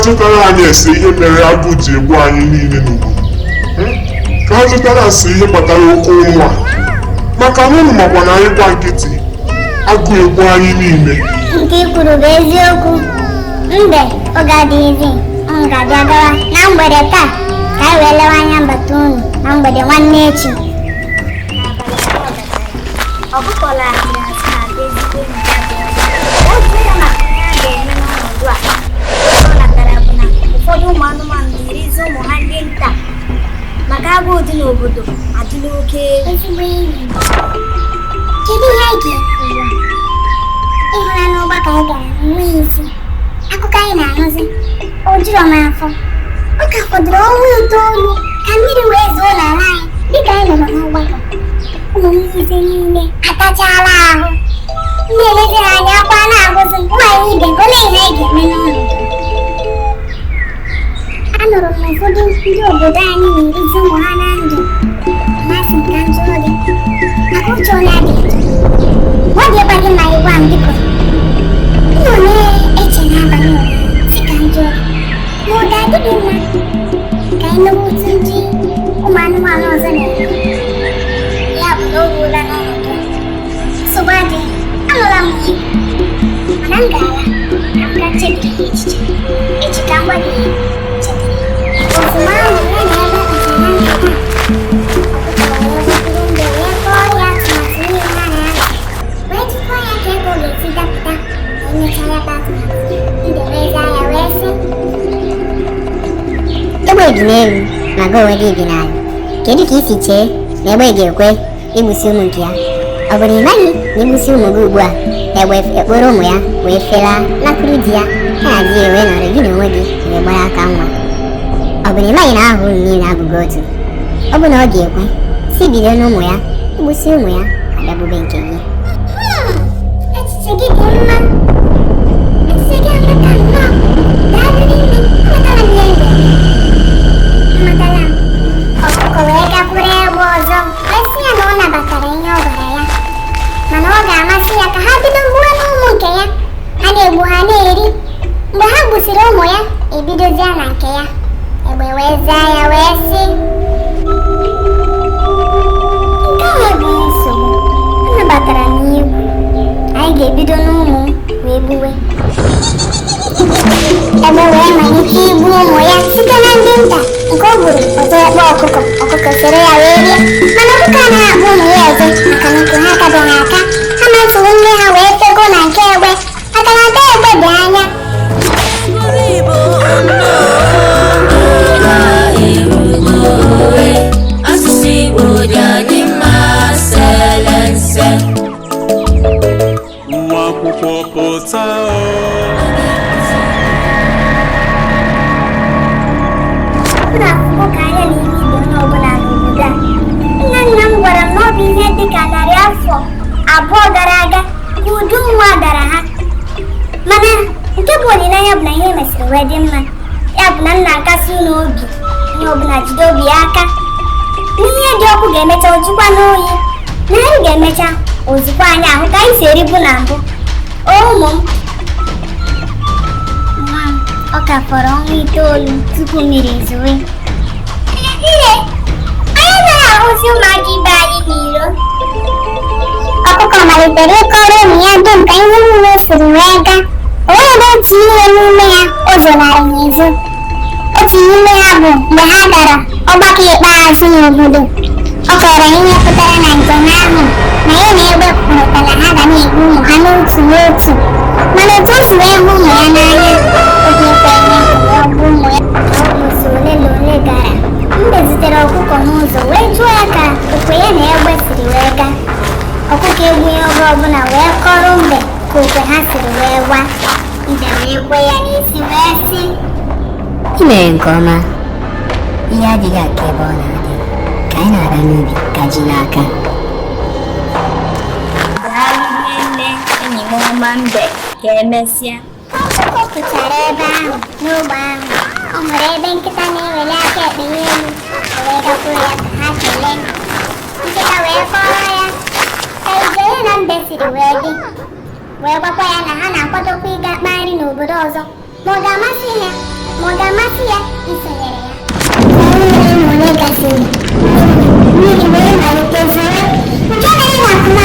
Chọtara anyị ese ihe mere agụ ji egbu anyị niile n'obodo ka ha chọtara ase ihe kpatara oke ụmụ a maka na ụnụ makwa na anyị gba nkịtị agụ egbu anyị niile. Nke kwuru bụ eziokwu. Mbe oge adịghịzi m ga-abịa gawa na mgbede taa ka anyị wee lewe anya mbata unu na mgbede nwanne echi. Ụfọdụ ụmụ anụmanụ na-erizi ụmụ ha ndị nta maka agụụ dị n'obodo adịla oke ezigbo enyi. Kedu ihe anyị ga-ekwu? Ịhụla n'ọgbakọ anyị gara enweghị isi. Akụkọ anyị na-anụzi o juru m afọ. Ọ ka fọdụrụ ọnwa 9 ka mmiri wee zuo n'ala anyị dịka anyị nọrọ n'ọgbakọ. Ụmụ nkuzi niile atachala ahụ. Ndị eleziri anyị akwa na-agụzi nwaanyị ibe olee ihe anyị ga-eme n'ụlọ. Anụrụ m na ụfọdụ ndị obodo anyị na-erizi ụmụ ha na ndụ. Masị nka njọ dị maka uche onye adịghị. Ọ dịkwa gị ma ịgwa m biko. Nna na-eche n'abalị ụra si ka njọ ma ọ ga-adịghị mma ka anyị nụrụ otu ndị ụmụ anụmanụ ọzọ na-eme. Ya bụ na o ruola n'ọnọdụ nsogbu adịghị. Anụla m ihe mana m ga-ala ka m gaa chebiri echiche echi ka m gwa gị ihe. Ozugbo ahụ ya na-ebe nke na nkata egbe dị n'elu ma gị onwe gị bi n'ala. Kedu ka isi chee na egbe ga-ekwe igbusi ụmụ nke ya? Ọ bụ na ị maghị na igbusi ụmụ gị ugbu a egbe ekporo ụmụ ya wee felaa nakụrụ di ya na di ya wee nọrọ gị na onwe gị wee gbara aka nwa? Ọ bụ na ị maghị na ahụ unu niile abụghị otu? Ọ bụ na ọ ga-ekwe si bido n'ụmụ ya igbusi ụmụ ya ka bịabube nke gị. echiche gị dị mma. Echiche gị amaka nnọọ. Daalụ n'ime amatala m ihe m ga-eme. Amatala m. Ọkụkọ wee gakwuru egbe ọzọ wee sị ya na ọ nabatara ihe ọ gwara ya mana ọ ga-amasị ya ka ha bido gbuo n'ụmụ nke ya. Ha na-egbu ha na-eri. Mgbe ha gbusiri ụmụ ya ebidozie na nke ya. Egbe wee zaa ya wee sị, nke a bụ nsogbu. Anabatara m iwu. Anyị ga-ebido n'ụmụ wee gbuwe. Egbe wee malite igbu ụmụ ya site na ndị nta nke o gburu ọzọ ekpe ọkụkọ. Ọkụkọ soro ya wee rie mana ọkụkọ anaghị akpụ ụmụ ya ọzọ maka na nke ha akabeghị aka. Ha matụrụ nne ha wee fego na nke egbe maka na ada egbe dị anya. Asụsụ Igbo dị anyị mma selense. Nwa akwụkwọ pụta abụọ gara aga ka udu nwa dara ha. Mana nke bụ olileanya bụ na ihe mesịrị wee dị mma. Ya bụ na nna akasị unu obi, onye ọbụla jide obi ya aka. N'ihe dị ọkụ ga-emecha ojikwa n'oyi, na anyị ga-emecha ozikwa anyị ahụ ka anyị si eribu na mbụ. Ụmụ m, nwa m, ọ ka fọrọ ọnwa 9 tupu mmiri ezowe. Nne, anyị na-ahụzi ụmụaka ibe anyị n'iro. Ọkụkọ malitere ịkọrọ ụmụ ya dum ka ihe niile siri wee gaa. O nwere otu ihe n'ime ya o zonarị n'ezo. Otu n'ime ha bụ mgbe ha gara ọgbakọ ikpeazụ n'obodo. Ọ kọrọ ihe pụtara na njem ahụ na ya na egbe kwurịta na ha ga na-egbu ụmụ ha n'otu n'otu. Mana otu o si wee hụ ụmụ ya n'anya, obi ekweghị ya bụ ụmụ ya. Ụbọchị ole na ole gara, mbe zutere ọkụkọ n'ụzọ wee jụọ ya ka okwe ya na egbe siri wee gaa. Ọkụkọ egbughị oge ọbụla wee kọrọ mbe ka okwe ha siri wee gwa. Mbe wee kwe ya n'isi wee sị, I mere nke ọma. Ihe adịghị aka ebe ọ na-adị. Ka anyị na-aga n'ubi ka ji n'aka. Daalụ nne enyi m ọma mbe, ka emesịa. ọkụkọ pụtara ebe ahụ n'ogbe ahụ. Ọ hụrụ ebe nkịta na-eweli aka ekpe n'elu, o wee gakwuru ya ka ha kelee. Nkịta wee kọrọ ya ka ije ya na mbe siri wee dị, wee gwakwa ya na ha na-akwadokwa ịga kpaa nri n'obodo ọzọ ma ọ ga-amasị ya isonyere ya. Ka ihe ole gasịrị, mmiri wee malite zowe, nke mere na akụma